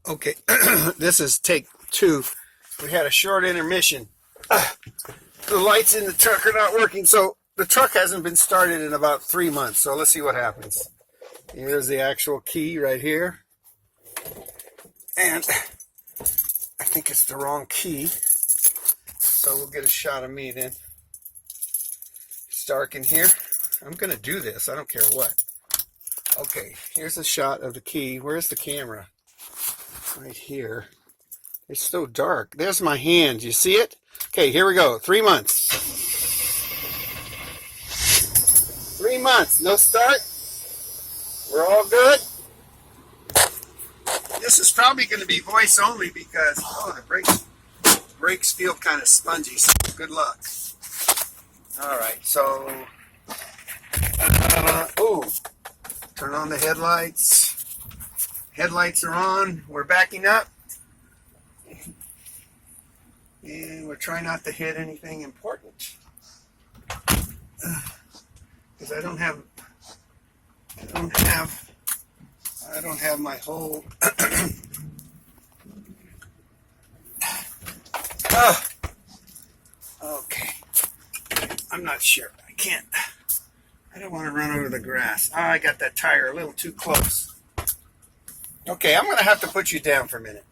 Okay, this is take two. We had a short intermission. The lights in the truck are not working, so the truck hasn't been started in about 3 months. So let's see what happens. Here's the actual key right here. And I think it's the wrong key. So we'll get a shot of me then. It's dark in here. I'm going to do this. I don't care what. Okay, here's a shot of the key. Where's the camera? Right here. It's so dark. There's my hand. You see it? Okay, here we go. 3 months. 3 months. No start. We're all good. This is probably going to be voice only because, the brakes feel kind of spongy. So good luck. All right, so, turn on the headlights. Headlights are on. We're backing up. And we're trying not to hit anything important. Because I don't have my whole okay. I'm not sure. I don't want to run over the grass. I got that tire a little too close. Okay, I'm going to have to put you down for a minute.